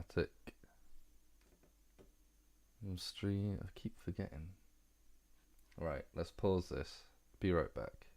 static stream. I keep forgetting. Right, let's pause this. Be right back.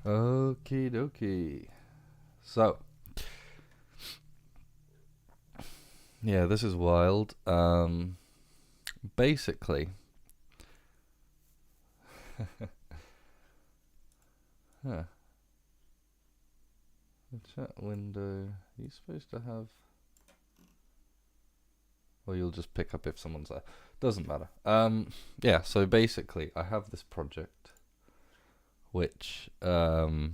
Okie dokie. So, yeah, this is wild. Basically, huh, the chat window. Are you supposed to have? Or you'll just pick up if someone's there. Doesn't matter. Yeah. So basically, I have this project, which you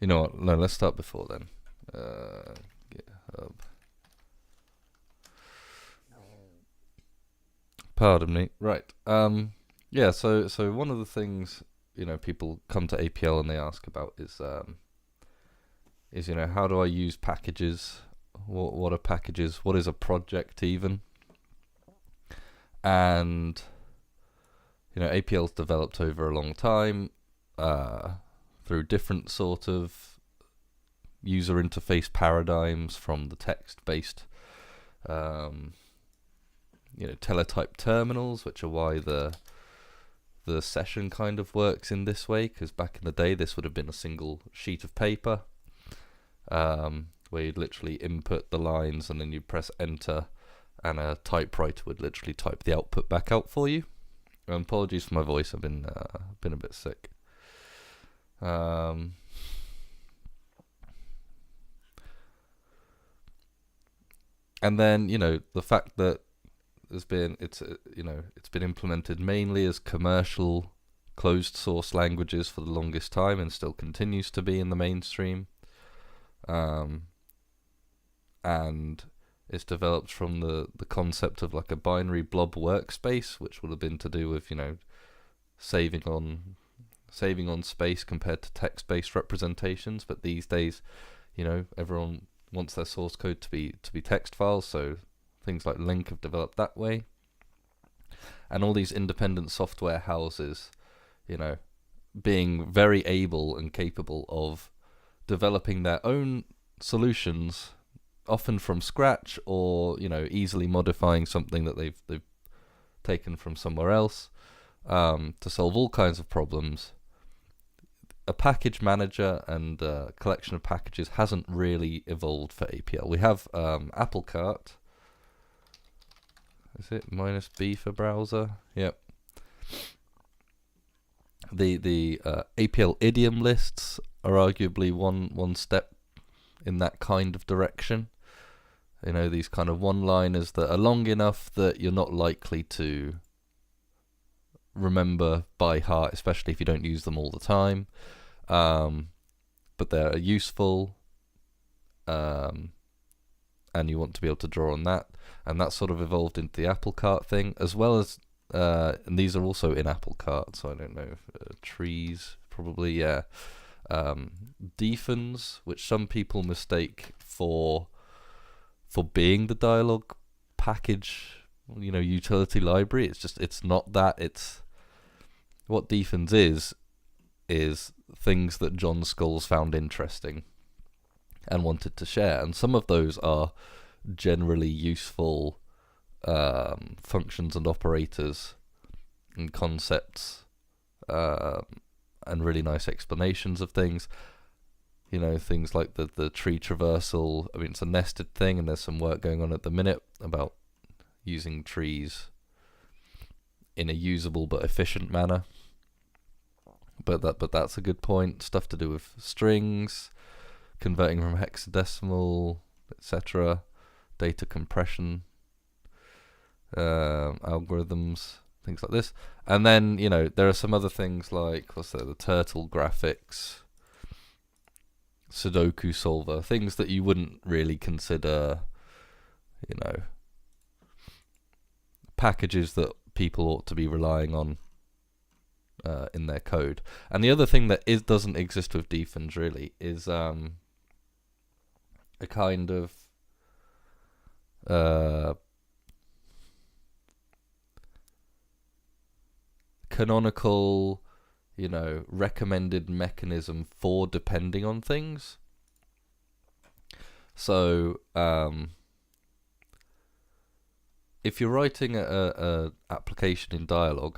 know what? No, let's start before then. GitHub. Pardon me. Right. Yeah. So one of the things people come to APL and they ask about is how do I use packages? What are packages? What is a project even? And APL's developed over a long time through different sort of user interface paradigms, from the text-based teletype terminals, which are why the session kind of works in this way, because back in the day this would have been a single sheet of paper where you'd literally input the lines and then you'd press enter and a typewriter would literally type the output back out for you. Apologies for my voice, I've been a bit sick. And then the fact that it's been implemented mainly as commercial closed source languages for the longest time and still continues to be in the mainstream. And it's developed from the concept of like a binary blob workspace, which would have been to do with saving on space compared to text-based representations. But these days, everyone wants their source code to be text files, so things like Link have developed that way. And all these independent software houses, being very able and capable of developing their own solutions, often from scratch, or easily modifying something that they've taken from somewhere else, to solve all kinds of problems. A package manager and a collection of packages hasn't really evolved for APL. We have Apple Cart. Is it -B for browser? Yep. The APL idiom lists are arguably one step in that kind of direction. These kind of one-liners that are long enough that you're not likely to remember by heart, especially if you don't use them all the time. But they're useful, and you want to be able to draw on that. And that sort of evolved into the Apple Cart thing, as well as and these are also in Apple Cart, so I don't know if trees probably, yeah. Defens, which some people mistake for being the Dyalog package, utility library. It's not that. It's what defens is things that John Scholes found interesting and wanted to share, and some of those are generally useful functions and operators and concepts, and really nice explanations of things. Things like the tree traversal. I mean, it's a nested thing, and there's some work going on at the minute about using trees in a usable but efficient manner. But that's a good point. Stuff to do with strings, converting from hexadecimal, etc. Data compression, algorithms, things like this. And then, there are some other things like, the turtle graphics, Sudoku solver, things that you wouldn't really consider, packages that people ought to be relying on in their code. And the other thing that doesn't exist with defens really is a kind of canonical, recommended mechanism for depending on things. So if you're writing a application in Dyalog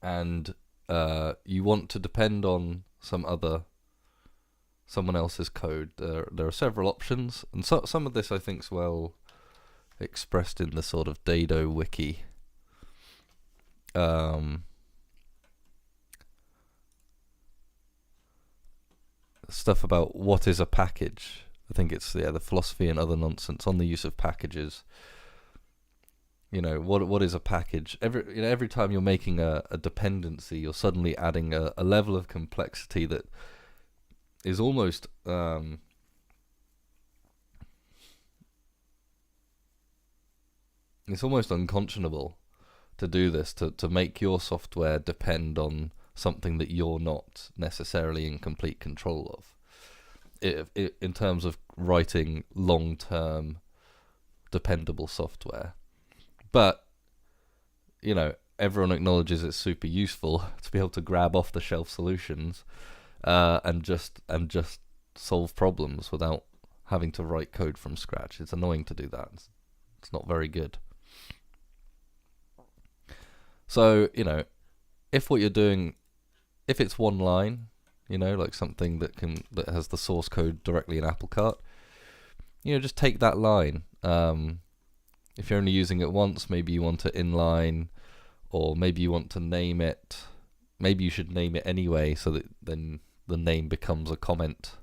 and you want to depend on someone else's code, there are several options, and some of this I think is well expressed in the sort of Dado wiki. Stuff about what is a package. I think it's the philosophy and other nonsense on the use of packages. What is a package? Every time you're making a dependency, you're suddenly adding a level of complexity that is almost it's almost unconscionable to do this, to make your software depend on something that you're not necessarily in complete control of. In terms of writing long-term dependable software. But, everyone acknowledges it's super useful to be able to grab off-the-shelf solutions and just solve problems without having to write code from scratch. It's annoying to do that. It's not very good. So, if what you're doing, if it's one line, like something that has the source code directly in Apple Cart, just take that line. If you're only using it once, maybe you want it inline, or maybe you want to name it. Maybe you should name it anyway, so that then the name becomes a comment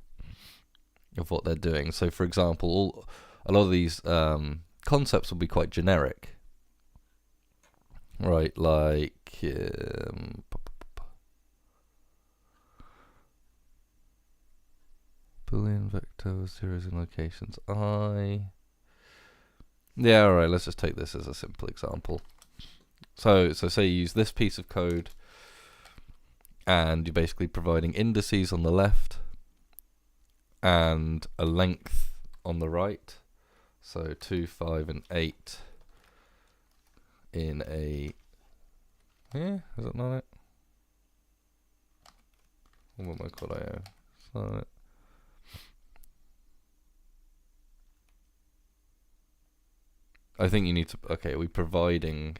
of what they're doing. So, for example, a lot of these concepts will be quite generic, right? Like Boolean vector zeros in locations Yeah, alright, let's just take this as a simple example. So say you use this piece of code and you're basically providing indices on the left and a length on the right. So 2, 5, and 8 in a... Yeah, is that not it? What am I called? It's not it. I think you need to... Okay, we're providing...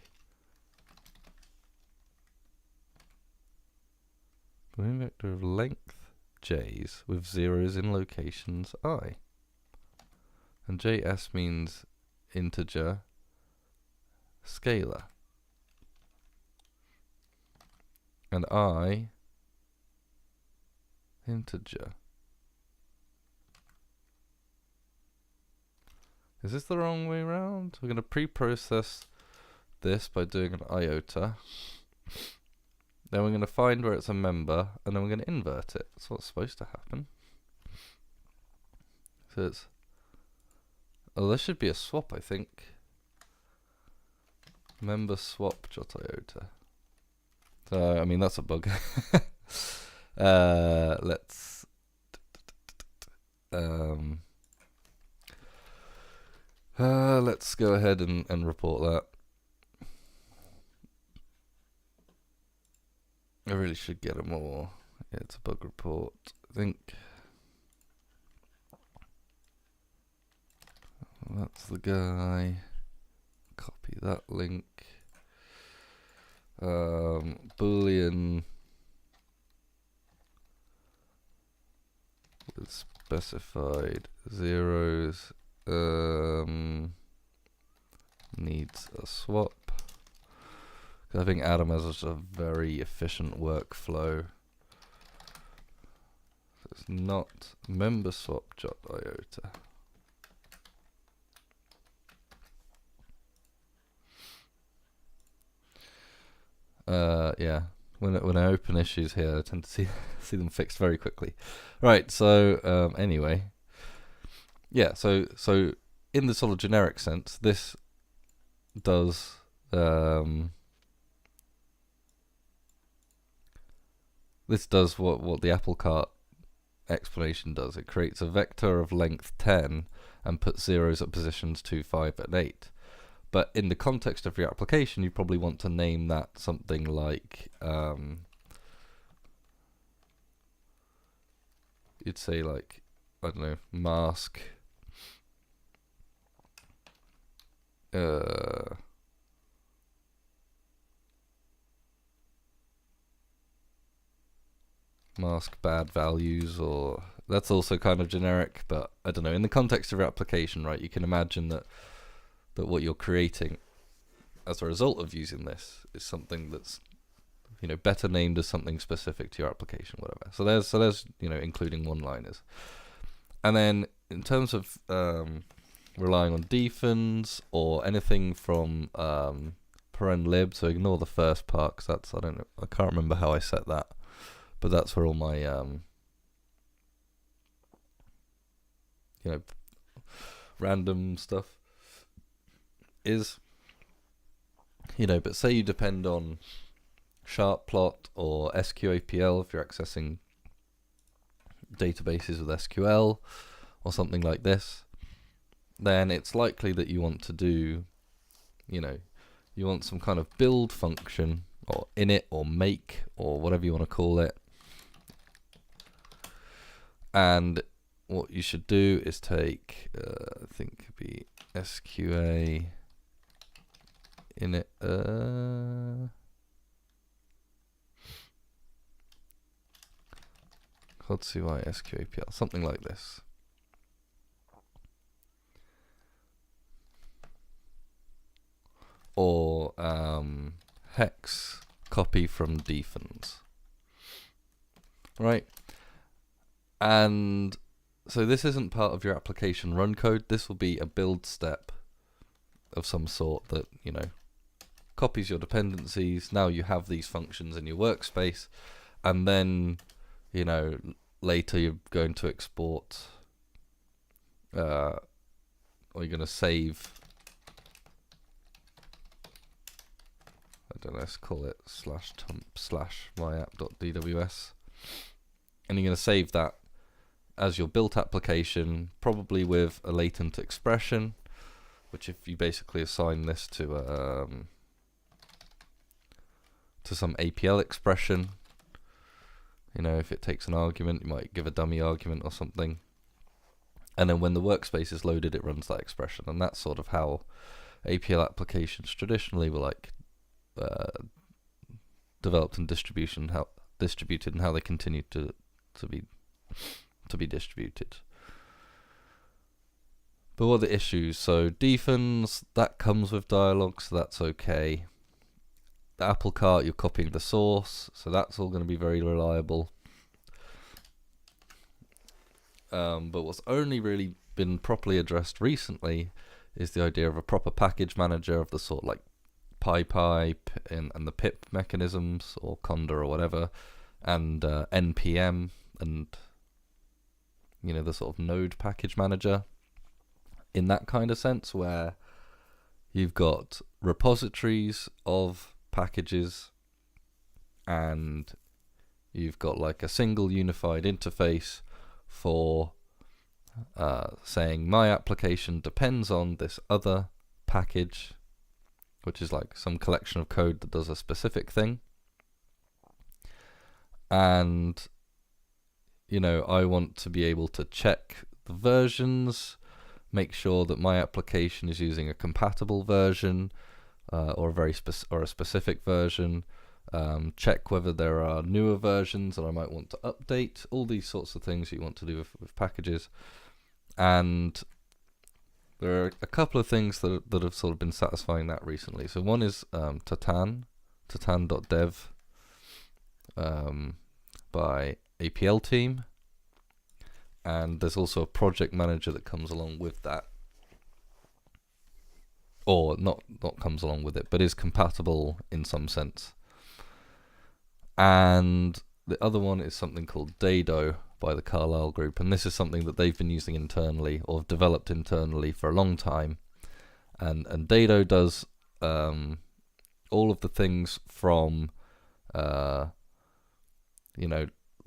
Boolean vector of length j's with zeros in locations I. And js means integer scalar. And I integer. Is this the wrong way around? We're going to pre-process this by doing an iota. Then we're going to find where it's a member, and then we're going to invert it. That's what's supposed to happen. So it's... Oh, there should be a swap, I think. member swap.iota. So I mean that's a bug. Let's let's go ahead and report that. I really should get a more. Yeah, it's a bug report. I think that's the guy. Copy that link. Boolean with specified zeros needs a swap. I think Adam has a very efficient workflow. So it's not member swap.iota. Yeah. When I open issues here, I tend to see them fixed very quickly. Right. So anyway, yeah. So in the sort of generic sense, this does what the apple cart explanation does. It creates a vector of length 10 and puts zeros at positions 2, 5, and 8. But in the context of your application, you probably want to name that something like, you'd say like, I don't know, mask, mask bad values, or that's also kind of generic, but I don't know. In the context of your application, right, you can imagine that what you're creating as a result of using this is something that's, you know, better named as something specific to your application, whatever. So there's you know, including one-liners. And then in terms of relying on defins or anything from paren lib, so ignore the first part because that's, I can't remember how I set that, but that's where all my you know, random stuff is, you know. But say you depend on sharpplot or SQAPL if you're accessing databases with SQL or something like this, then it's likely that you want to do, you know, you want some kind of build function or init or make or whatever you want to call it. And what you should do is take, I think it could be SQA init, CODCY SQAPL, something like this. Or hex copy from defins. Right? And so this isn't part of your application run code. This will be a build step of some sort that, you know, copies your dependencies. Now you have these functions in your workspace, and then, you know, later you're going to export or you're going to save, I don't know, let's call it /tump/myapp.dws, and you're going to save that as your built application, probably with a latent expression, which if you basically assign this to some APL expression, you know, if it takes an argument, you might give a dummy argument or something, and then when the workspace is loaded, it runs that expression. And that's sort of how APL applications traditionally were like developed and distributed, and how they continue to be distributed. But what are the issues? So defins, that comes with Dyalog, so that's okay. The apple cart, you're copying the source, so that's all going to be very reliable. But what's only really been properly addressed recently is the idea of a proper package manager of the sort like PyPy and the pip mechanisms, or conda or whatever, and npm, and, you know, the sort of node package manager in that kind of sense, where You've got repositories of packages, and you've got like a single unified interface for saying my application depends on this other package, which is like some collection of code that does a specific thing. And I want to be able to check the versions, make sure that my application is using a compatible version, or a specific version. Check whether there are newer versions that I might want to update. All these sorts of things you want to do with packages. And there are a couple of things that have sort of been satisfying that recently. So one is Tatin.dev by APL team, and there's also a project manager that comes along with that, or not comes along with it, but is compatible in some sense. And the other one is something called Dado by the Carlyle group, and this is something that they've been using internally or developed internally for a long time. And Dado does all of the things from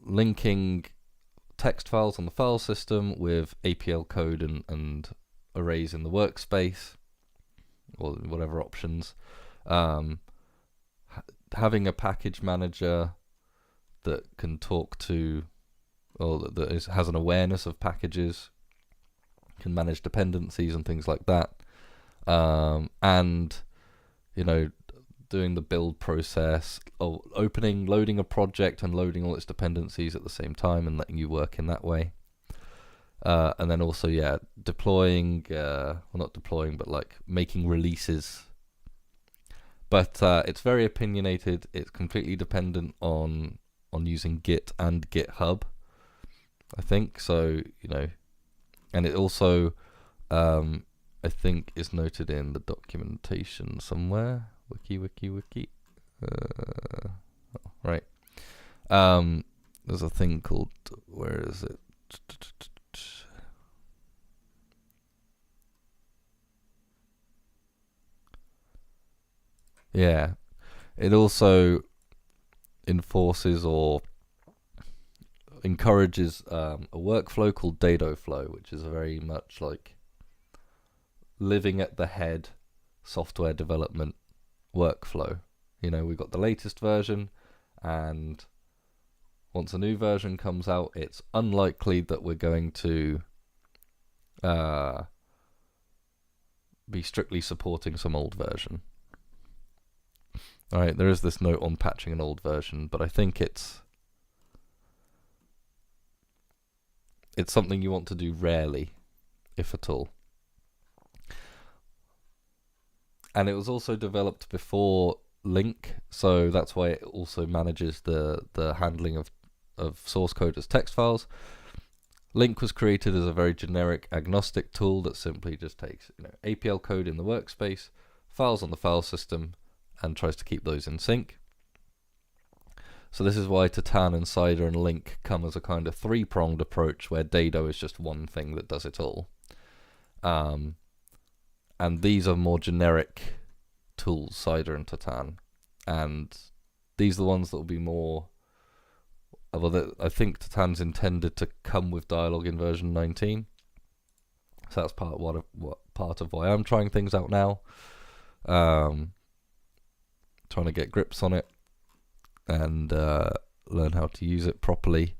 linking text files on the file system with APL code and arrays in the workspace, or whatever options. Having a package manager that can talk to, or has an awareness of packages, can manage dependencies and things like that, and doing the build process, or loading a project and loading all its dependencies at the same time and letting you work in that way. And then also, deploying, not deploying, but like making releases. But it's very opinionated. It's completely dependent on using Git and GitHub, I think. So, and it also, I think, is noted in the documentation somewhere. Wiki. Right. There's a thing called, where is it? Yeah. It also enforces or encourages a workflow called Dado Flow, which is very much like living at the head software development workflow. We've got the latest version, and once a new version comes out, it's unlikely that we're going to be strictly supporting some old version. Alright, there is this note on patching an old version, but I think it's something you want to do rarely, if at all. And it was also developed before Link, so that's why it also manages the handling of source code as text files. Link was created as a very generic agnostic tool that simply just takes APL code in the workspace, files on the file system, and tries to keep those in sync. So this is why Tatin and Cider and Link come as a kind of three-pronged approach, where Dado is just one thing that does it all. And these are more generic tools, Cider and Tatin. And these are the ones that will be more... Well, I think Tatin's intended to come with Dyalog in version 19. So that's part of why I'm trying things out now. Trying to get grips on it and learn how to use it properly.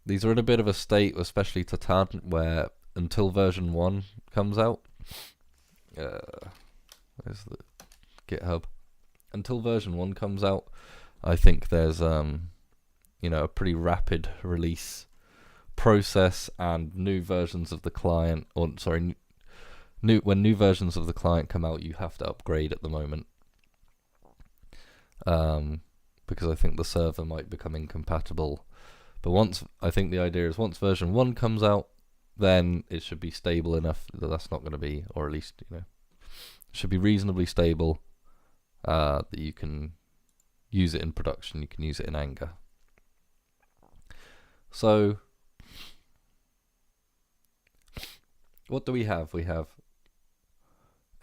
These are in a bit of a state, especially Tatin, where until version 1 comes out, there's the GitHub. Until version 1 comes out, I think there's a pretty rapid release process, and new versions of the client, when new versions of the client come out, you have to upgrade at the moment. Because I think the server might become incompatible. But I think the idea is once version 1 comes out, then it should be stable enough that that's not going to be, or at least, should be reasonably stable, that you can use it in production, you can use it in anger. So, what do we have? We have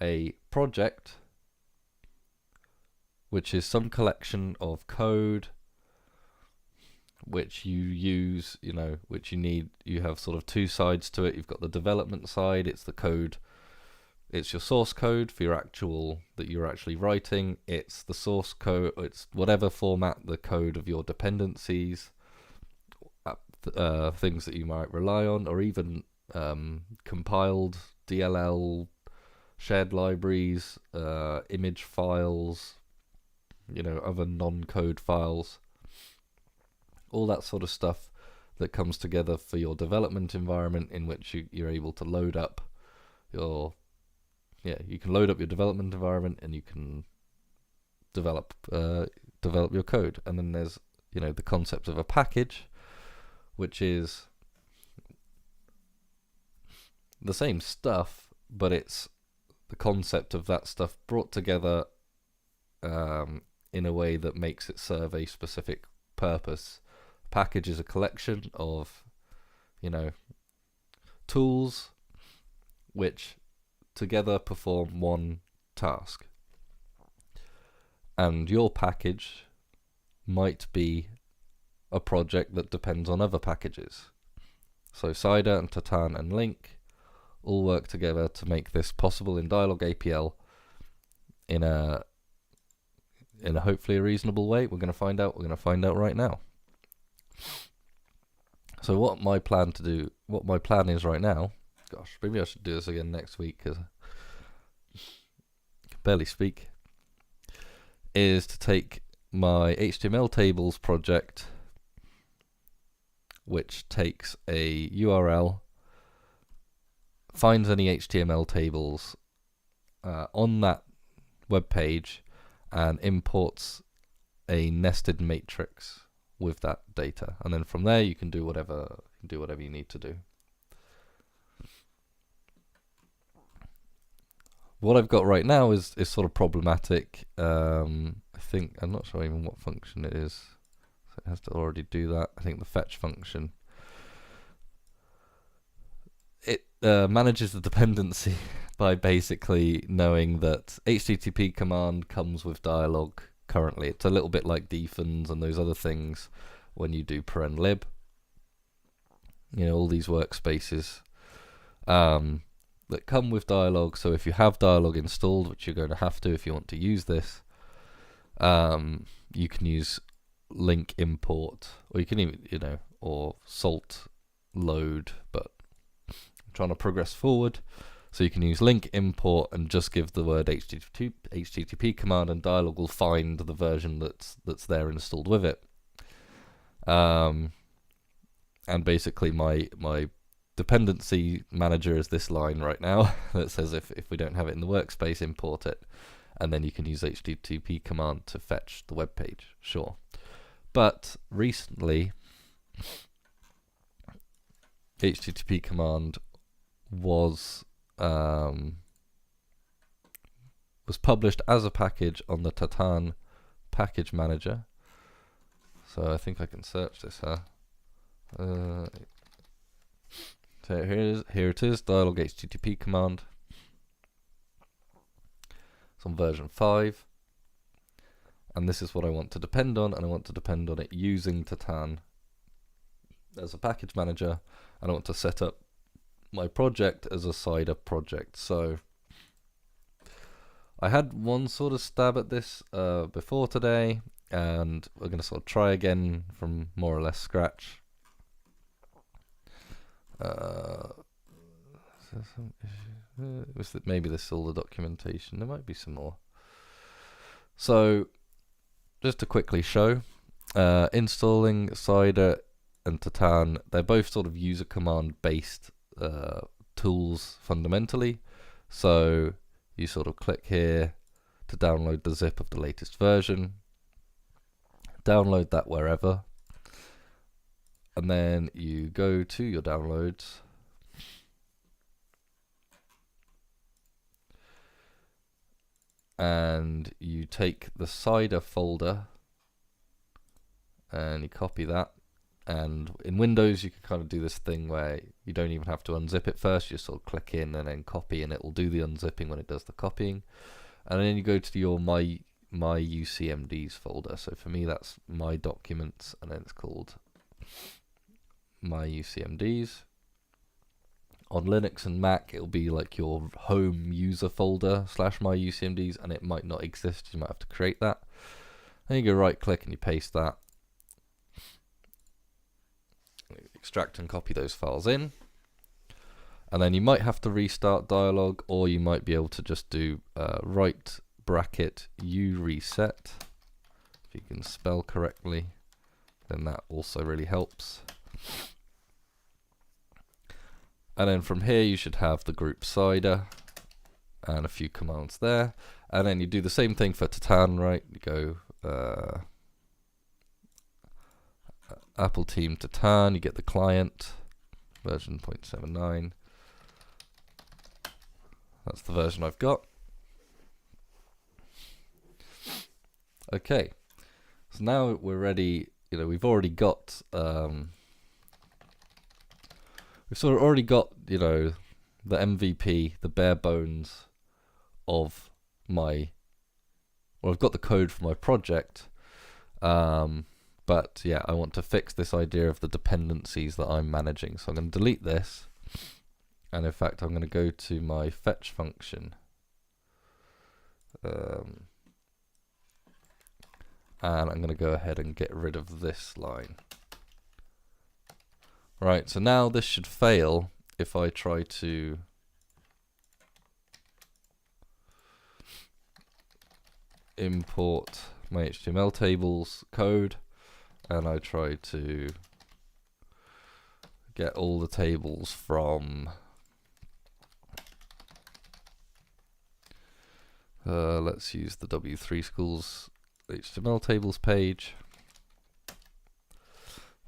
a project which is some collection of code which you use, which you need. You have sort of two sides to it. You've got the development side, it's the code, it's your source code for that you're actually writing. It's the source code, it's whatever format the code of your dependencies, things that you might rely on, or even compiled DLL, shared libraries, image files, other non-code files, all that sort of stuff that comes together for your development environment, in which you're able to load up you can load up your development environment, and you can develop your code. And then there's the concept of a package, which is the same stuff, but it's the concept of that stuff brought together in a way that makes it serve a specific purpose. Package is a collection of tools which together perform one task, and your package might be a project that depends on other packages. So Cider and Tatin and Link all work together to make this possible in Dyalog APL in a hopefully a reasonable way. We're going to find out right now. So what my plan is right now, gosh, maybe I should do this again next week because I can barely speak, is to take my HTML tables project, which takes a URL, finds any HTML tables on that web page, and imports a nested matrix with that data, and then from there you can do whatever you need to do. What I've got right now is sort of problematic. I think I'm not sure even what function it is. So it has to already do that. I think the fetch function. It manages the dependency by basically knowing that HTTP command comes with Dyalog currently. It's a little bit like defens and those other things when you do paren lib. All these workspaces that come with Dyalog. So if you have Dyalog installed, which you're going to have to if you want to use this, you can use link import, or you can even, or salt load, but I'm trying to progress forward. So you can use link import and just give the word HTTP command, and Dyalog will find the version that's there installed with it. And basically my dependency manager is this line right now that says if we don't have it in the workspace, import it, and then you can use HTTP command to fetch the web page. Sure. But recently HTTP command was published as a package on the Tatin package manager. So I think I can search this, so here it is, Dyalog HTTP command. It's on version 5, and this is what I want to depend on, and I want to depend on it using Tatin as a package manager, and I want to set up my project as a Cider project. So I had one sort of stab at this before today, and we're going to sort of try again from more or less scratch. Maybe this is all the documentation. There might be some more. So just to quickly show, installing Cider and Tatin, they're both sort of user command based tools fundamentally. So you sort of click here to download the zip of the latest version, download that wherever, and then you go to your downloads, and you take the Cider folder and you copy that. And in Windows you can kind of do this thing where You don't even have to unzip it first. You just sort of click in and then copy, and it will do the unzipping when it does the copying. And then you go to your my UCMDs folder. So for me, that's my documents, and then it's called my UCMDs. On Linux and Mac, it'll be like your home user folder / my UCMDs, and it might not exist. You might have to create that. Then you go right click and you paste that. Extract and copy those files in. And then you might have to restart Dyalog, or you might be able to just do right bracket u reset. If you can spell correctly, then that also really helps. And then from here you should have the group Cider and a few commands there. And then you do the same thing for Tatin, right? You go Apple Team Tatin, you get the client, version 0.79. That's the version I've got. Okay, so now we're ready. You know, we've already got we've sort of already got, you know, the MVP, the bare bones of my, well, I've got the code for my project, but yeah, I want to fix this idea of the dependencies that I'm managing. So I'm going to delete this, and in fact I'm going to go to my fetch function, and I'm going to go ahead and get rid of this line. Right, so now this should fail if I try to import my HTML tables code, and I try to get all the tables from let's use the W3 Schools HTML tables page,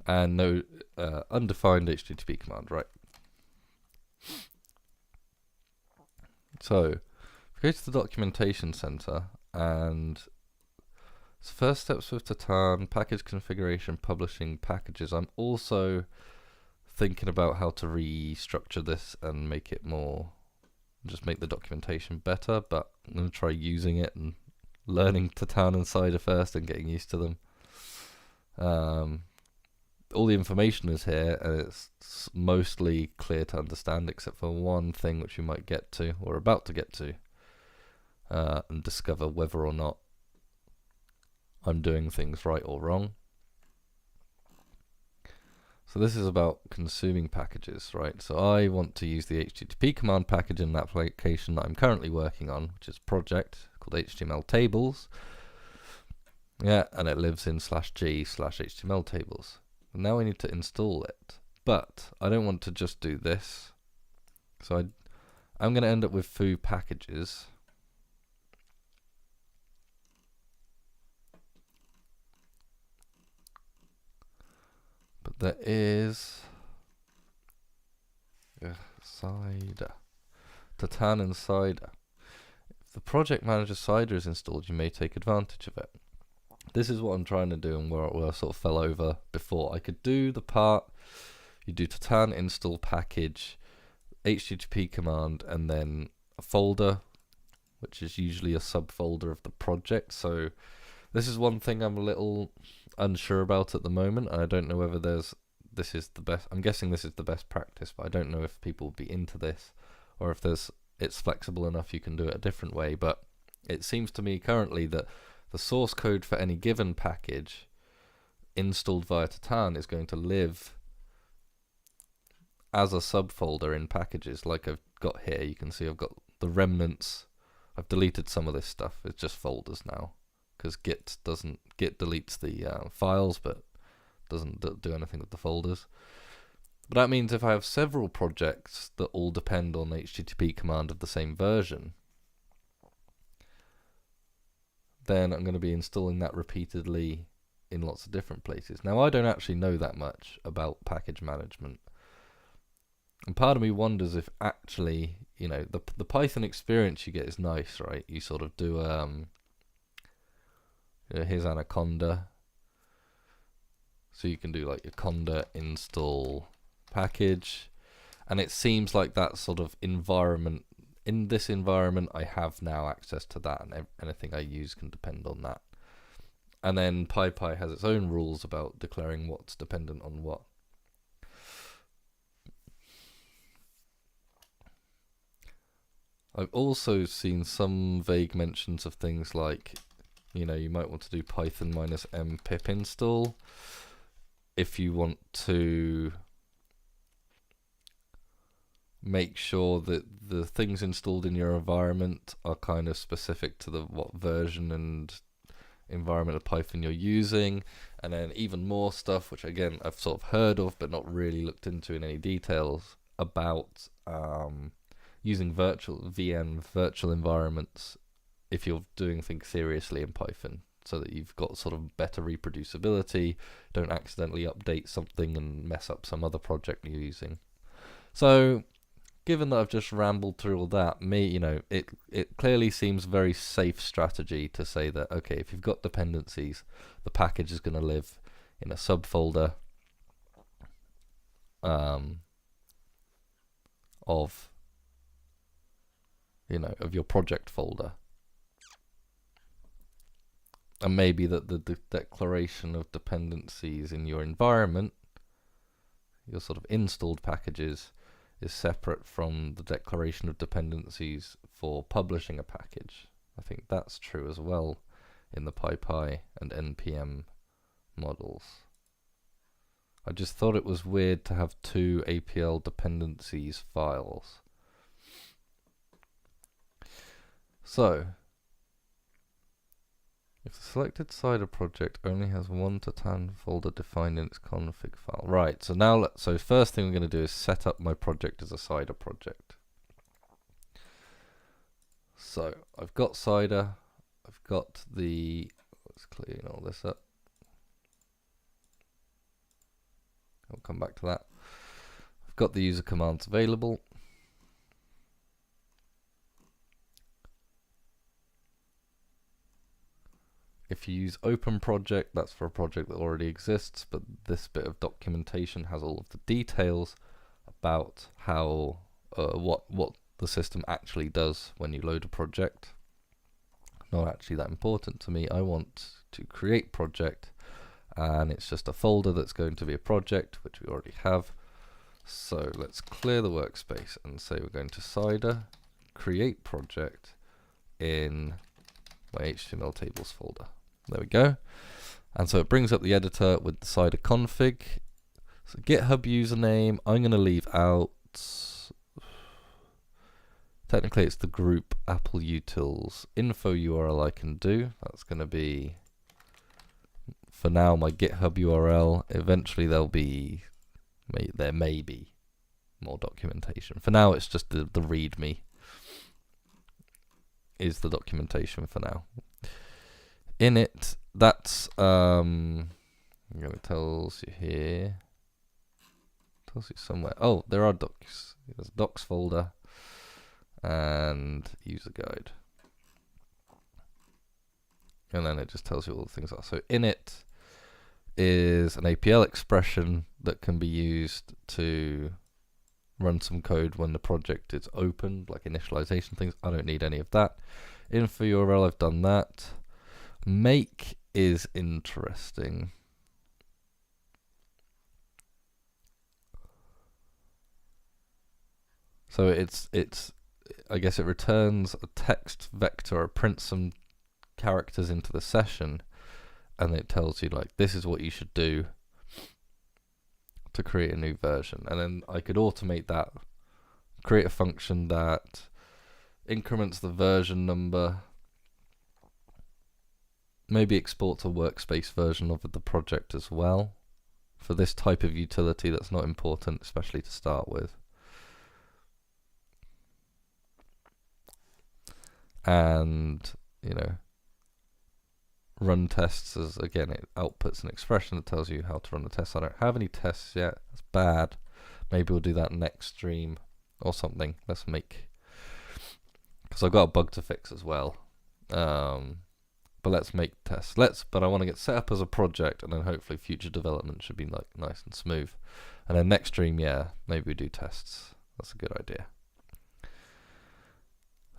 and no undefined HTTP command, right? So go to the documentation center, and so first steps with Tatin, package configuration, publishing packages. I'm also thinking about how to restructure this and make it more, just make the documentation better, but I'm going to try using it and learning Tatin and Cider first and getting used to them. All the information is here, and it's mostly clear to understand, except for one thing which we might get to, or about to get to, and discover whether or not I'm doing things right or wrong. So this is about consuming packages, right? So I want to use the HTTP command package in an application that I'm currently working on, which is project called HTML tables. Yeah, and it lives in /g/HTML tables. And now I need to install it, but I don't want to just do this. So I'm going to end up with foo packages. But there is Cider, Tatin and Cider. If the project manager Cider is installed, you may take advantage of it. This is what I'm trying to do, and where I sort of fell over before. I could do the part, you do Tatin install package, HTTP command, and then a folder, which is usually a subfolder of the project. So this is one thing I'm a little unsure about at the moment, and I don't know whether this is the best. I'm guessing this is the best practice, but I don't know if people will be into this, or if it's flexible enough you can do it a different way. But it seems to me currently that the source code for any given package installed via Tatin is going to live as a subfolder in packages, like I've got here. You can see I've got the remnants. I've deleted some of this stuff. It's just folders now, because Git deletes the files but doesn't do anything with the folders. But that means if I have several projects that all depend on the HTTP command of the same version, then I'm going to be installing that repeatedly in lots of different places. Now, I don't actually know that much about package management, and part of me wonders if actually, you know, the Python experience you get is nice, right? You sort of do here's Anaconda, so you can do like your conda install package, And it seems like that sort of environment, in this environment, I have now access to that, and anything I use can depend on that. And then PyPy has its own rules about declaring what's dependent on what. I've also seen some vague mentions of things like, you might want to do python -m pip install if you want to make sure that the things installed in your environment are kind of specific to what version and environment of Python you're using. And then even more stuff, which again I've sort of heard of but not really looked into in any details, about using virtual environments if you're doing things seriously in Python, so that you've got sort of better reproducibility, don't accidentally update something and mess up some other project you're using. So given that I've just rambled through all that, it clearly seems a very safe strategy to say that, okay, if you've got dependencies, the package is going to live in a subfolder of your project folder. And maybe that the declaration of dependencies in your environment, your sort of installed packages, is separate from the declaration of dependencies for publishing a package. I think that's true as well in the PyPy and NPM models. I just thought it was weird to have two APL dependencies files. So, if the selected Cider project only has 1 Tatin folder defined in its config file. Right, so now, so first thing I'm going to do is set up my project as a Cider project. So, I've got Cider, I've got let's clean all this up. I'll come back to that. I've got the user commands available. If you use open project, that's for a project that already exists, but this bit of documentation has all of the details about how what the system actually does when you load a project. Not actually that important to me. I want to create project, and it's just a folder that's going to be a project, which we already have. So let's clear the workspace and say we're going to Cider create project in my HTML tables folder. There we go. And so it brings up the editor with the Cider config. So GitHub username, I'm going to leave out. Technically it's the group Apple Utils. Info URL I can do. That's going to be, for now, my GitHub URL. Eventually there may be more documentation. For now it's just the README is the documentation for now. In it, that's it tells you here. Tells you somewhere. Oh, there are docs. There's a docs folder and user guide. And then it just tells you all the things are. So in it is an APL expression that can be used to run some code when the project is opened, like initialization things. I don't need any of that. Info URL, I've done that. Make is interesting. So it's I guess it returns a text vector or prints some characters into the session, and it tells you like this is what you should do to create a new version. And then I could automate that, create a function that increments the version number, maybe exports a workspace version of the project as well. For this type of utility, that's not important, especially to start with. And, run tests as, again, it outputs an expression that tells you how to run the tests. I don't have any tests yet. That's bad. Maybe we'll do that next stream or something. Because I've got a bug to fix as well. But let's make tests. But I want to get set up as a project, and then hopefully future development should be like nice and smooth. And then next stream, yeah, maybe we do tests. That's a good idea.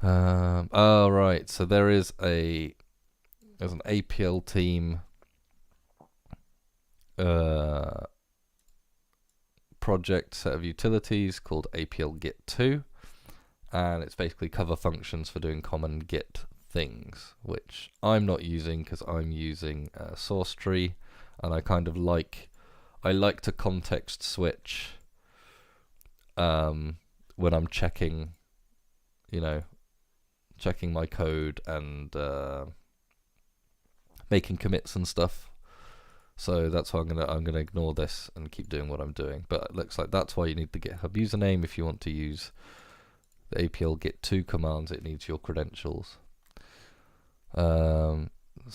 Oh right, so there's an APL team project set of utilities called APL Git 2, and it's basically cover functions for doing common Git things, which I'm not using because I'm using source tree, and I kind of like to context switch when I'm checking, checking my code and making commits and stuff. So that's why I'm gonna ignore this and keep doing what I'm doing. But it looks like that's why you need the GitHub username if you want to use the APL Git 2 commands. It needs your credentials. So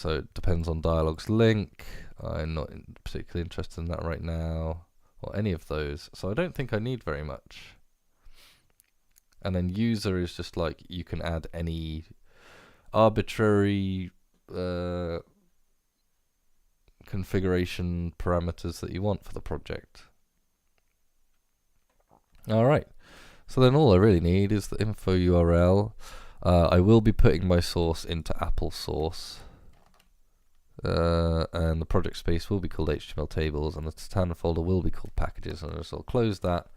it depends on Dyalog's link. I'm not particularly interested in that right now, or any of those. So I don't think I need very much. And then user is just like you can add any arbitrary configuration parameters that you want for the project. Alright, so then all I really need is the info URL. I will be putting my source into Apple source, and the project space will be called HTML tables, and the Tatin folder will be called packages, and I'll close that.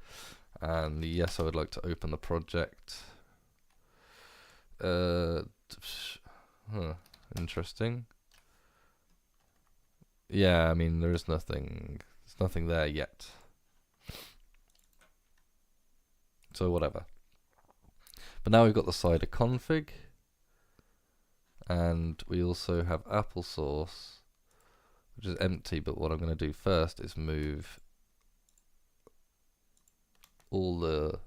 And yes, I would like to open the project. Interesting. Yeah, I mean there's nothing there yet. So whatever. But now we've got the Cider config, and we also have Apple source, which is empty. But what I'm going to do first is move all the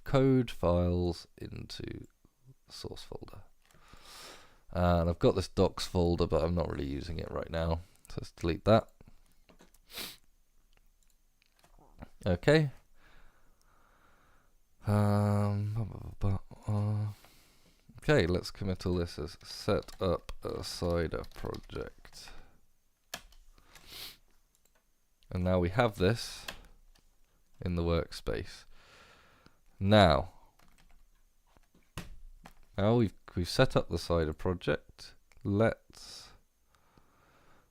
code files into the source folder. And I've got this docs folder, but I'm not really using it right now. So let's delete that. Okay. Okay, let's commit all this as set up a Cider project. And now we have this in the workspace. Now we've set up the Cider project. Let's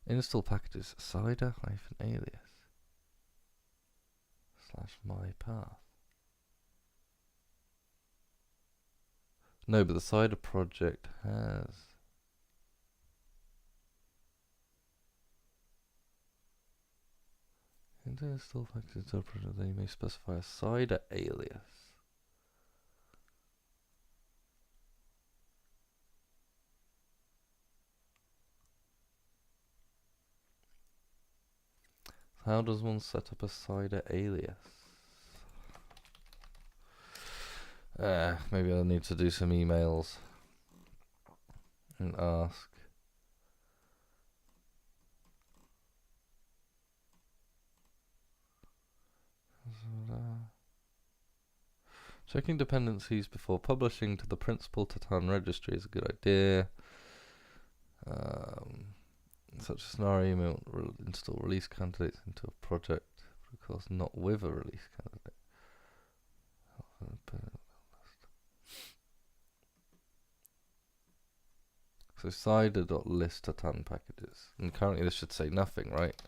install packages cider-alias /my path. No, but the Cider project has install packages project. They may specify a Cider alias. How does one set up a Cider alias? Maybe I'll need to do some emails and ask. Checking dependencies before publishing to the principal Tatin registry is a good idea. In such a scenario, you may install release candidates into a project, but of course not with a release candidate. So cider.list Tatin packages, and currently this should say nothing, right?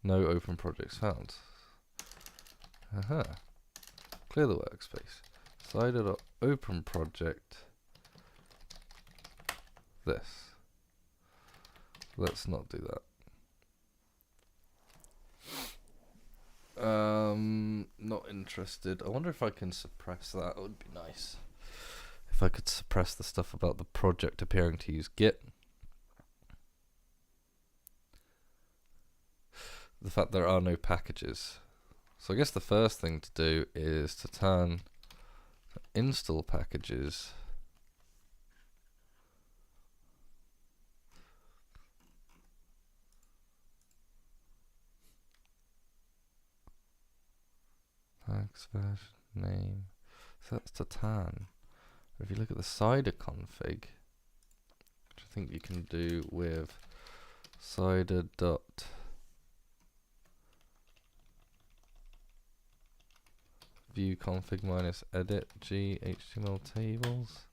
No open projects found. Clear the workspace. Cider.open project. This. Let's not do that. Not interested. I wonder if I can suppress that. It would be nice if I could suppress the stuff about the project appearing to use Git. The fact there are no packages. So I guess the first thing to do is Tatin install packages. Packs version name. So that's Tatin. If you look at the Cider config, which I think you can do with cider dot view config minus edit g HTML tables.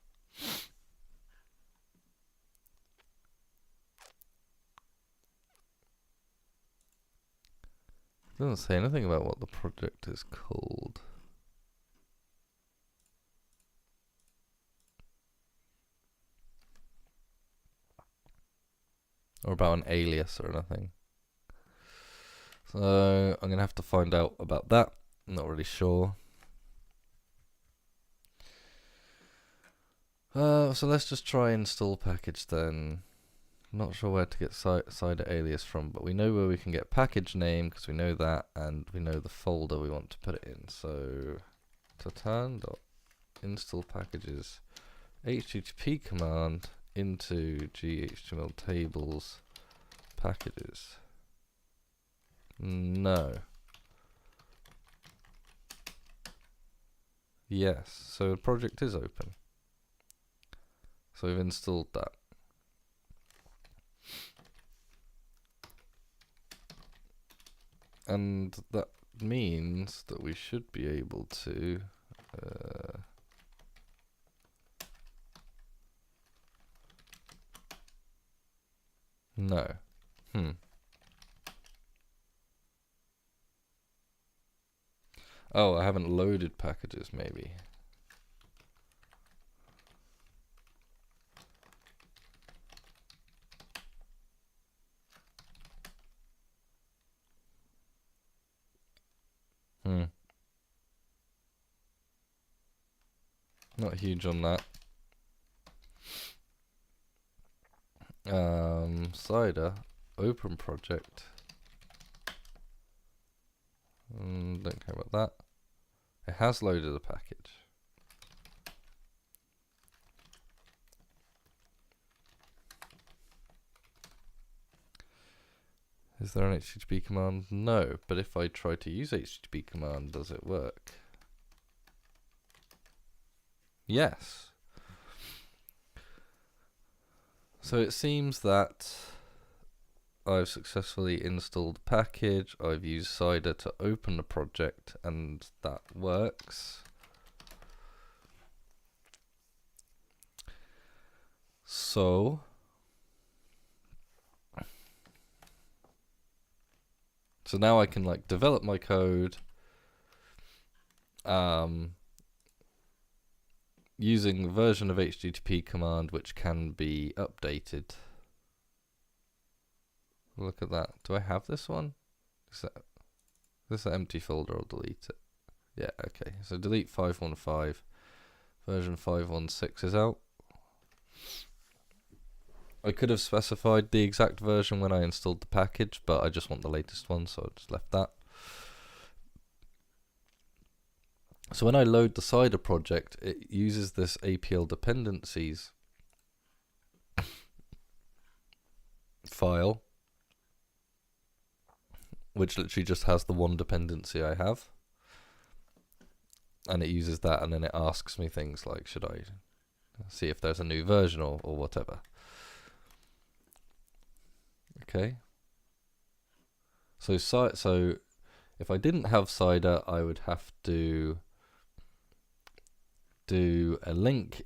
Doesn't say anything about what the project is called. Or about an alias or anything. So I'm gonna have to find out about that. I'm not really sure. So let's just try install package then. Not sure where to get Cider alias from, but we know where we can get package name because we know that, and we know the folder we want to put it in. So Tatin.install packages HTTP command into GHTML tables packages. No. Yes, so the project is open. So we've installed that. And that means that we should be able to no. Oh, I haven't loaded packages maybe. Not huge on that. Cider, open project. Don't care about that. It has loaded a package. Is there an HTTP command? No, but if I try to use HTTP command, does it work? Yes. So it seems that I've successfully installed the package, I've used Cider to open the project, and that works. So now I can like develop my code using the version of HTTP command which can be updated. Look at that. Do I have this one? Is this an empty folder? I'll delete it. Yeah, okay. So delete 515. Version 516 is out. I could have specified the exact version when I installed the package, but I just want the latest one, so I just left that. So when I load the Cider project, it uses this APL dependencies file, which literally just has the one dependency I have. And it uses that, and then it asks me things like, should I see if there's a new version or whatever. Okay. So if I didn't have Cider, I would have to do a link,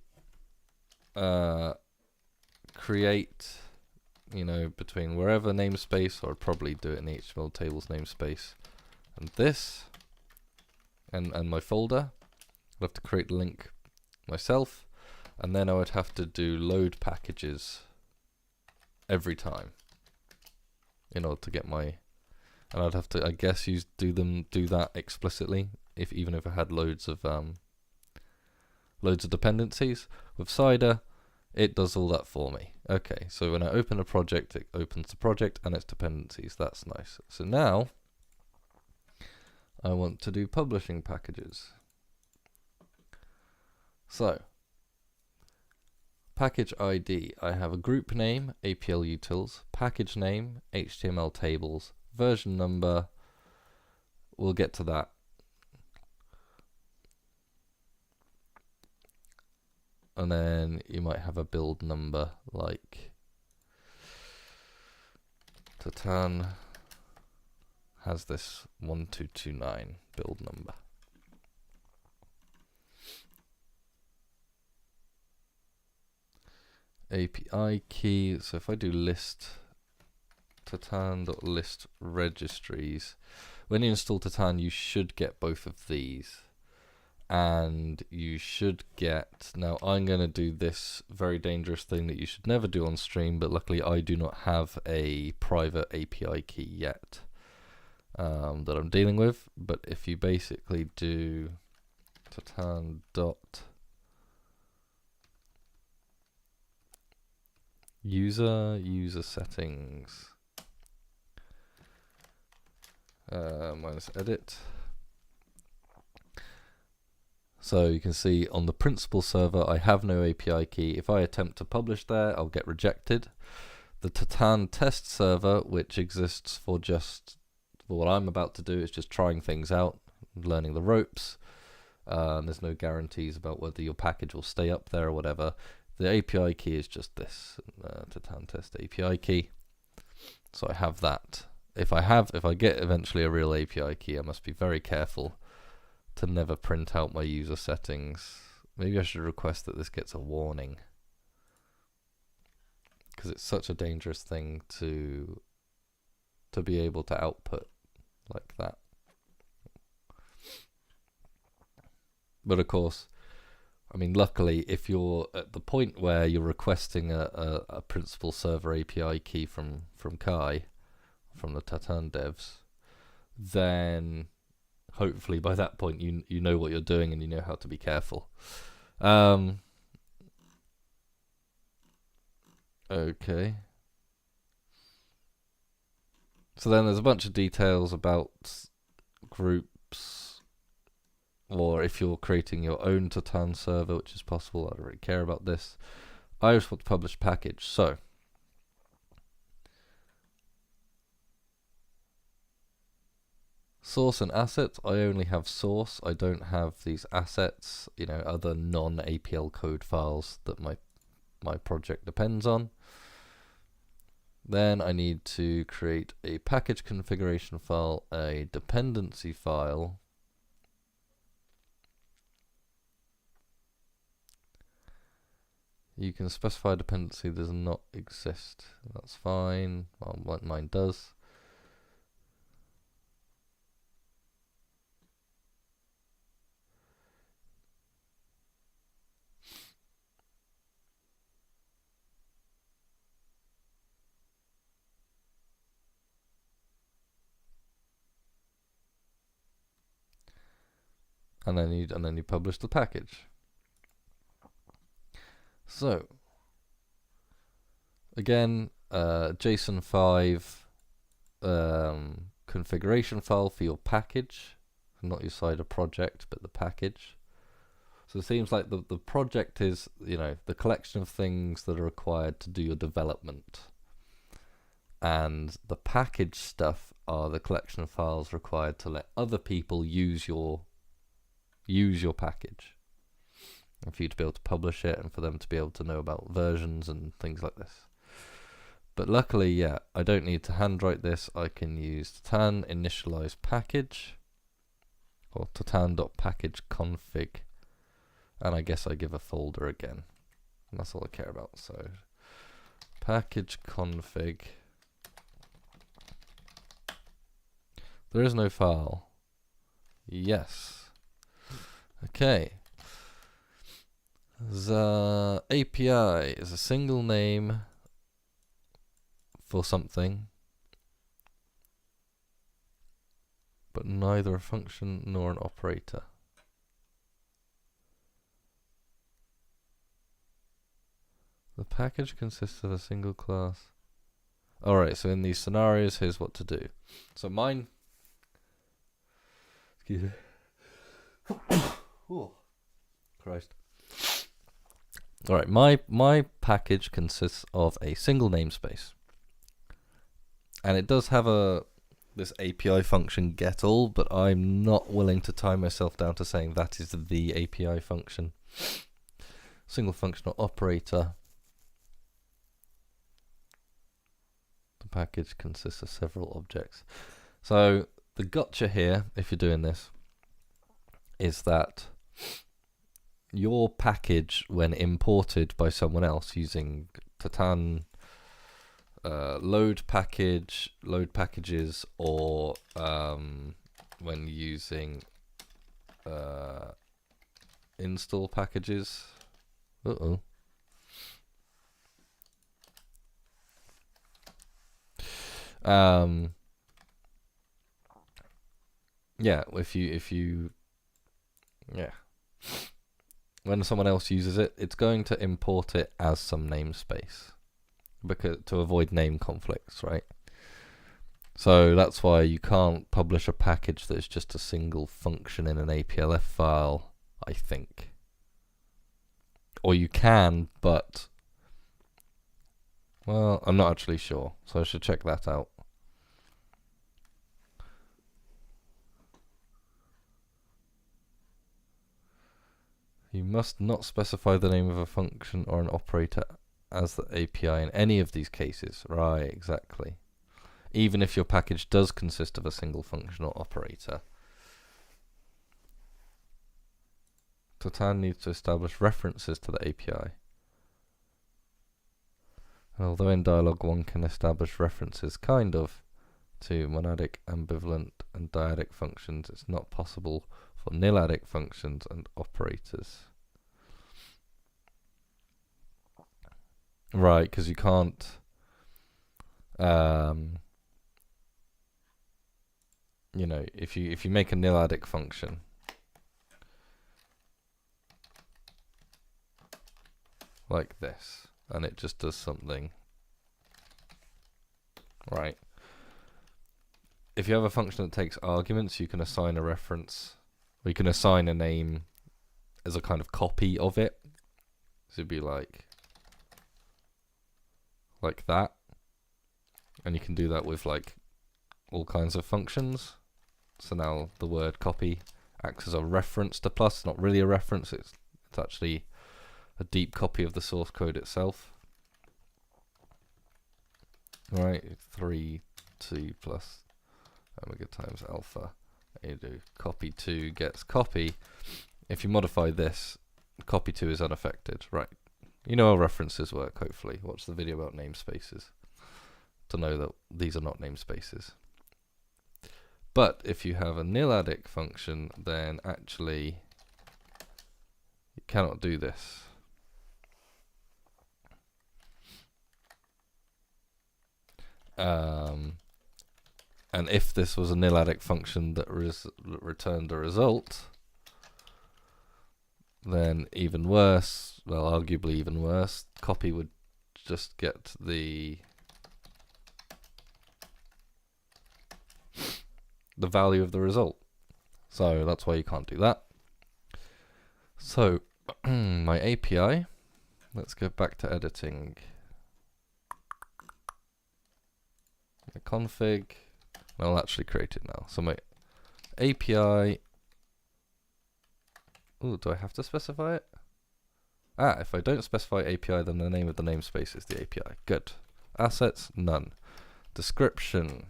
create, between wherever namespace, or I'd probably do it in the HTML tables namespace, and this, and my folder. I'd have to create the link myself, and then I would have to do load packages every time in order to get my, and I'd have to, I guess, do that explicitly even if I had loads of dependencies. With Cider, it does all that for me. Okay, so when I open a project, it opens the project and its dependencies. That's nice. So now I want to do publishing packages. So package ID, I have a group name, APL utils, package name, HTML tables, version number, we'll get to that. And then you might have a build number like Tatin has this 1229 build number. API key. So if I do list Tatin.list registries, when you install Tatin, you should get both of these. And you should get, now I'm going to do this very dangerous thing that you should never do on stream, but luckily I do not have a private API key yet that I'm dealing with. But if you basically do Tatin dot user settings minus edit. So you can see on the principal server, I have no API key. If I attempt to publish there, I'll get rejected. The Tatin test server, which exists for just for what I'm about to do, is just trying things out, learning the ropes. There's no guarantees about whether your package will stay up there or whatever. The API key is just this, Tatin test API key. So I have that. If I get eventually a real API key, I must be very careful to never print out my user settings. Maybe I should request that this gets a warning, because it's such a dangerous thing to be able to output like that. But of course, I mean, luckily, if you're at the point where you're requesting a principal server API key from Kai, from the Tatin devs, then hopefully by that point you know what you're doing and you know how to be careful. Okay. So then there's a bunch of details about groups, or if you're creating your own Tatin server, which is possible. I don't really care about this. I just want to publish package. So source and assets, I only have source. I don't have these assets, other non-APL code files that my project depends on. Then I need to create a package configuration file, a dependency file, you can specify a dependency does not exist. That's fine. Well, mine does. And then you publish the package. So again, JSON 5 configuration file for your package, not your Cider project, but the package. So it seems like the project is, the collection of things that are required to do your development, and the package stuff are the collection of files required to let other people use your package, and for you to be able to publish it, and for them to be able to know about versions and things like this. But luckily, yeah, I don't need to handwrite this. I can use Tatin initialize package, or tatin.packageconfig, and I guess I give a folder again, and that's all I care about. So package config. There is no file. Yes. Okay. The API is a single name for something, but neither a function nor an operator. The package consists of a single class. Alright, so in these scenarios, here's what to do. So mine... Excuse me. Oh, Christ. Alright, my package consists of a single namespace. And it does have this API function getAll, but I'm not willing to tie myself down to saying that is the API function. Single functional operator. The package consists of several objects. So the gotcha here, if you're doing this, is that your package, when imported by someone else using Tatin load packages, or when using install packages. Yeah, if you when someone else uses it, it's going to import it as some namespace, because to avoid name conflicts, right? So that's why you can't publish a package that's just a single function in an APLF file, I think. Or you can, but well, I'm not actually sure, so I should check that out. You must not specify the name of a function or an operator as the API in any of these cases. Right, exactly. Even if your package does consist of a single function or operator. Tatin needs to establish references to the API. And although in Dyalog one can establish references, kind of, to monadic, ambivalent, and dyadic functions, it's not possible for niladic functions and operators. Right, because you can't you know, if you make a niladic function, like this, and it just does something, right? If you have a function that takes arguments, you can assign a reference, or you can assign a name as a kind of copy of it. So it'd be like that, and you can do that with like all kinds of functions. So now the word copy acts as a reference to plus, not really a reference, it's actually a deep copy of the source code itself. Right, 3, 2 plus omega times alpha. You do copy 2 gets copy. If you modify this, copy 2 is unaffected. Right, you know how references work, hopefully. Watch the video about namespaces to know that these are not namespaces. But if you have a niladic function, then actually you cannot do this. And if this was a niladic function that returned a result, then even worse, well, arguably even worse, copy would just get the value of the result. So that's why you can't do that. So my API, let's go back to editing. My config, I'll actually create it now. So my API, ooh, do I have to specify it? Ah, if I don't specify API, then the name of the namespace is the API. Good. Assets, none. Description,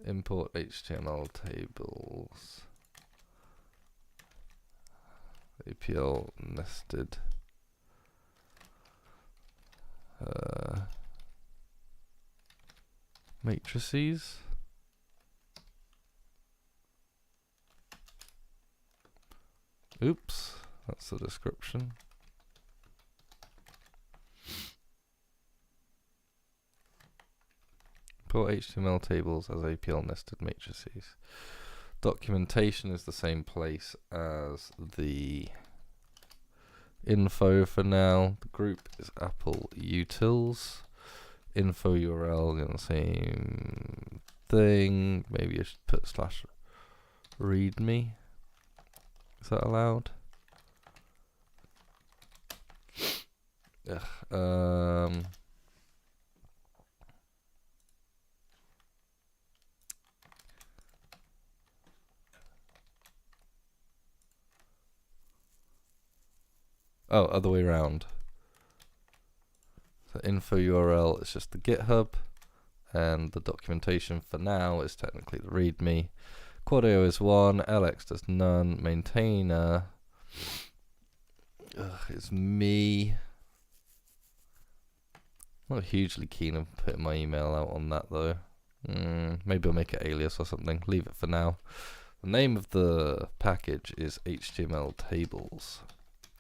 import HTML tables, APL nested, matrices. Oops, that's the description. Import HTML tables as APL nested matrices. Documentation is the same place as the info for now. The group is Apple utils. Info URL in the same thing. Maybe I should put /readme. Is that allowed? Oh, other way around. So info URL is just the GitHub, and the documentation for now is technically the README. Quadio is 1, LX does none, maintainer is me. Not hugely keen on putting my email out on that though. Maybe I'll make it alias or something. Leave it for now. The name of the package is HTML tables.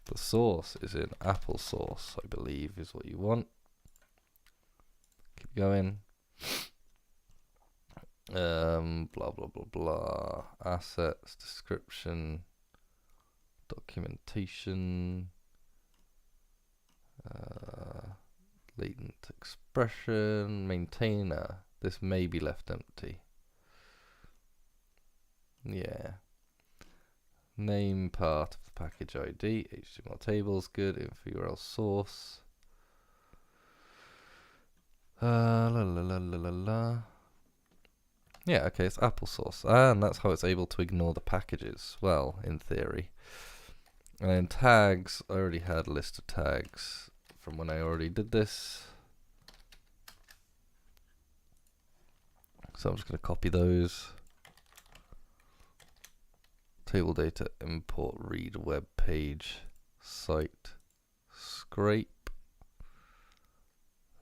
The source is in applesauce, I believe, is what you want. Keep going. Blah blah blah blah. Assets, description, documentation, latent expression, maintainer. This may be left empty. Yeah. Name part of the package ID, HTML tables, good. Info URL source. La la la la la la. Yeah, okay, it's applesauce. And that's how it's able to ignore the packages. Well, in theory. And then tags, I already had a list of tags from when I already did this. So I'm just going to copy those. Table data, import, read, web page, site, scrape.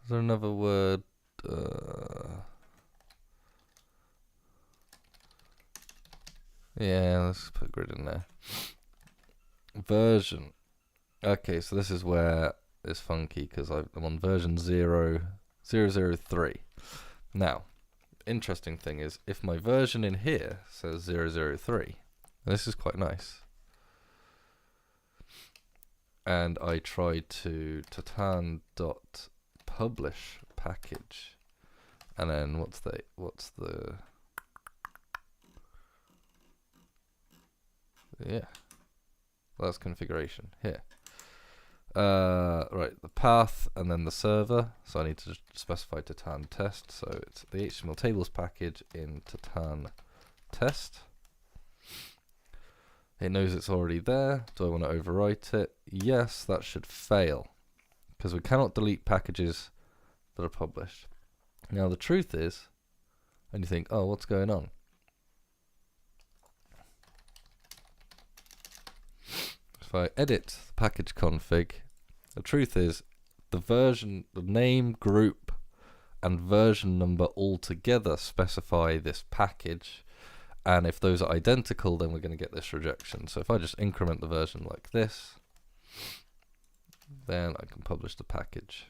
Is there another word? Yeah, let's put grid in there. Version. Okay, so this is where it's funky because I'm on version 0.003. Now, interesting thing is if my version in here says 0.0.3, and this is quite nice, and I try to Tatin.publish package, and then what's the yeah, that's configuration here. Right, the path and then the server. So I need to specify Tatin test. So it's the HTML tables package in Tatin test. It knows it's already there. Do I want to overwrite it? Yes, that should fail because we cannot delete packages that are published. Now the truth is, and you think, oh, what's going on? If I edit the package config, the truth is the version, the name, group, and version number all together specify this package. And if those are identical, then we're going to get this rejection. So if I just increment the version like this, then I can publish the package.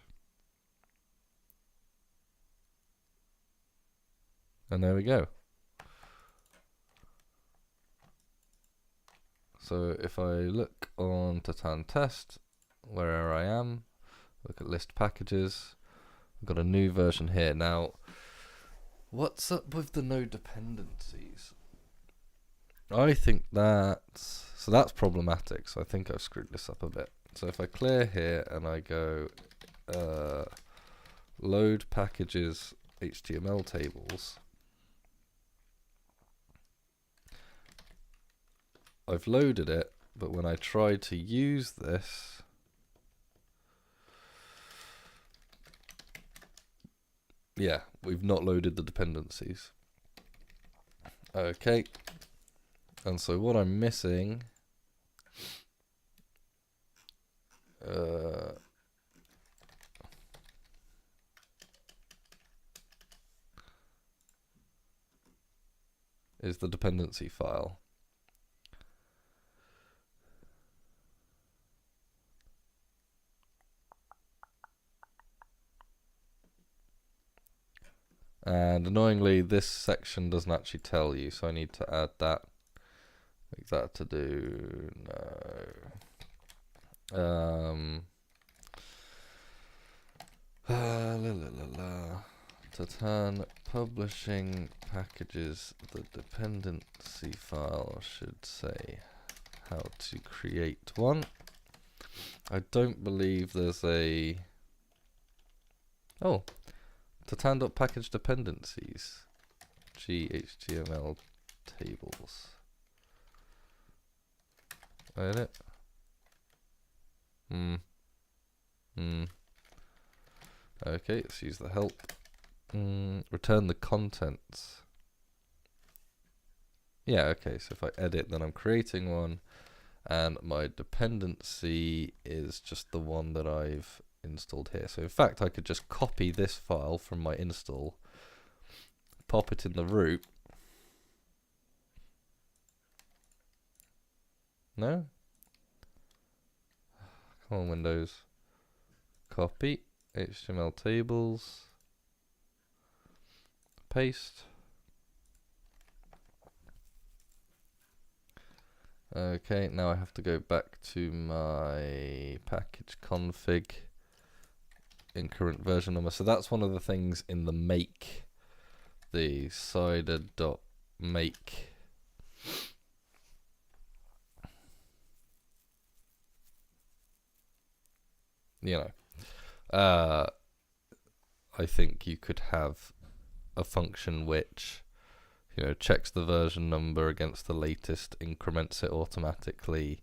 And there we go. So if I look on Tatin test, wherever I am, look at list packages, I've got a new version here. Now, what's up with the no dependencies? I think that's problematic, so I think I've screwed this up a bit. So if I clear here and I go load packages HTML tables, I've loaded it, but when I try to use this, yeah, we've not loaded the dependencies. Okay. And so what I'm missing is the dependency file. And annoyingly, this section doesn't actually tell you, so I need to add that. Make that to do no. Tatin publishing packages. The dependency file should say how to create one. I don't believe there's a. Oh, Tatin.package dependencies. HTML tables. Edit. Okay, let's use the help. Return the contents. yeah, okay, so if I edit, then I'm creating one, and my dependency is just the one that I've installed here. So in fact, I could just copy this file from my install, pop it in the root. No? Come on, Windows. Copy, HTML tables, paste. Okay, now I have to go back to my package config, in current version number. So that's one of the things in the make, the cider.make. You know, I think you could have a function which, you know, checks the version number against the latest, increments it automatically,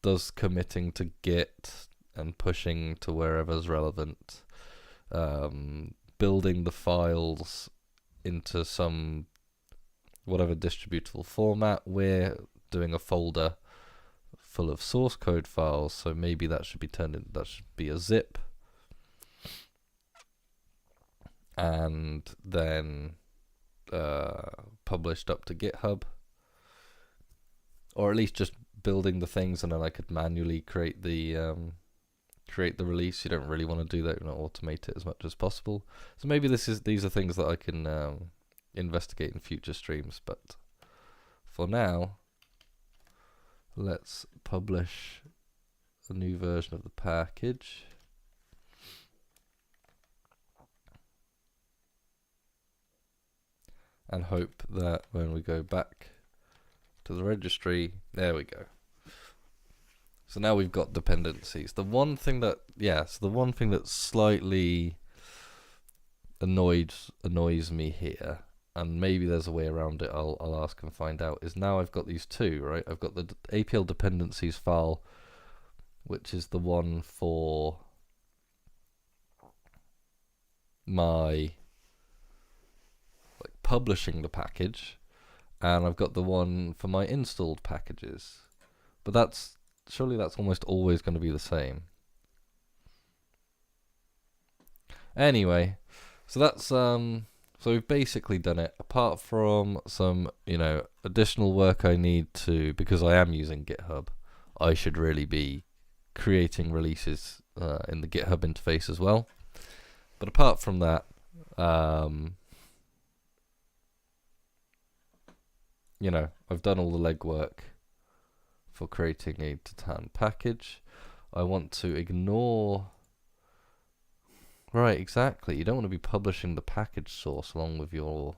does committing to Git and pushing to wherever's relevant, building the files into some whatever distributable format. We're doing a folder full of source code files, so maybe that should be turned in, that should be a zip, and then published up to GitHub, or at least just building the things, and then I could manually create the release. You don't really want to do that. You want to automate it as much as possible. So maybe these are things that I can investigate in future streams. But for now, let's publish a new version of the package. And hope that when we go back to the registry, there we go. So now we've got dependencies. The one thing that, slightly annoys me here, and maybe there's a way around it, I'll ask and find out, is now I've got these two, right? I've got the APL dependencies file, which is the one for my publishing the package, and I've got the one for my installed packages. But surely that's almost always going to be the same. Anyway, so that's so we've basically done it, apart from some, additional work I need to, because I am using GitHub. I should really be creating releases in the GitHub interface as well. But apart from that, I've done all the legwork for creating a Tatin package. I want to ignore... Right, exactly. You don't want to be publishing the package source along with your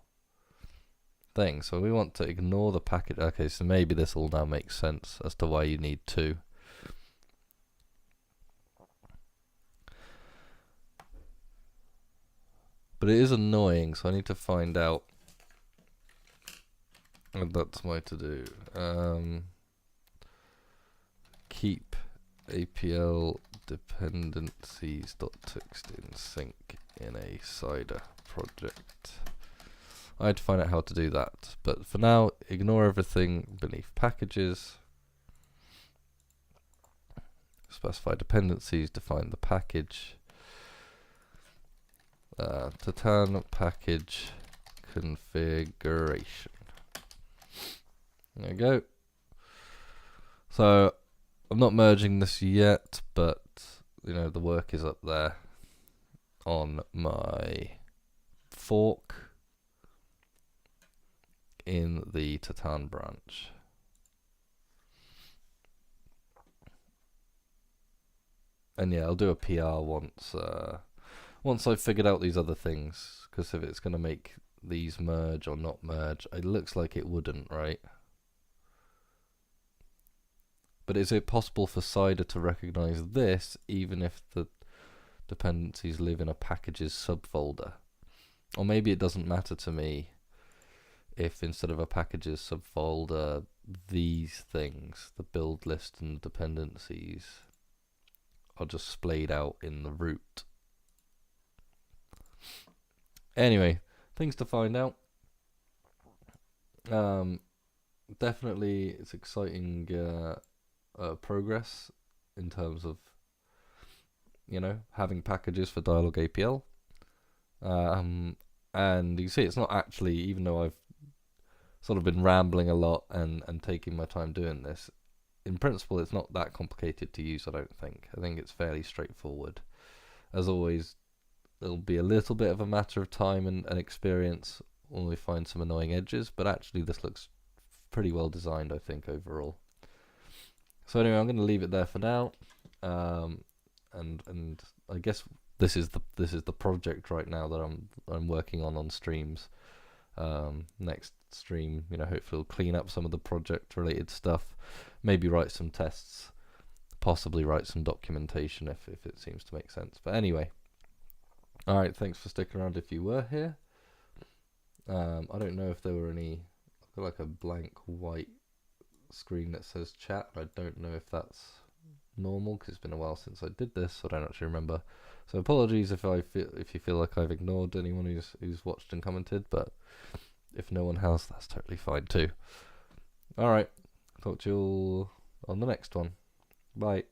thing. So we want to ignore the package. Okay, so maybe this all now makes sense as to why you need two. But it is annoying, so I need to find out. And that's my to-do. Keep APL dependencies.txt in sync in a Cider project. I had to find out how to do that, but for now, ignore everything beneath packages. Specify dependencies, define the package. Tatin package configuration. There we go. So I'm not merging this yet, but the work is up there on my fork in the Tatin branch. And yeah, I'll do a PR once I've figured out these other things, because if it's going to make these merge or not merge, it looks like it wouldn't, right? But is it possible for Cider to recognize this even if the dependencies live in a packages subfolder? Or maybe it doesn't matter to me if instead of a packages subfolder, these things, the build list and dependencies, are just splayed out in the root. Anyway, things to find out. Um, Definitely, it's exciting progress in terms of having packages for Dyalog APL. Um, and you see, it's not actually, even though I've sort of been rambling a lot and taking my time doing this. In principle, it's not that complicated to use. I don't think. I think it's fairly straightforward. As always, it'll be a little bit of a matter of time and experience when we find some annoying edges, but actually this looks pretty well designed, I think, overall. So anyway, I'm going to leave it there for now, and I guess this is the project right now that I'm working on streams. Next stream, hopefully we'll clean up some of the project related stuff, maybe write some tests, possibly write some documentation if it seems to make sense. But anyway, all right, thanks for sticking around if you were here. I don't know if there were any. I've got like a blank white screen that says chat. I don't know if that's normal because it's been a while since I did this, so I don't actually remember. So apologies if you feel like I've ignored anyone who's watched and commented, but if no one has, that's totally fine too. All right, talk to you all on the next one. Bye.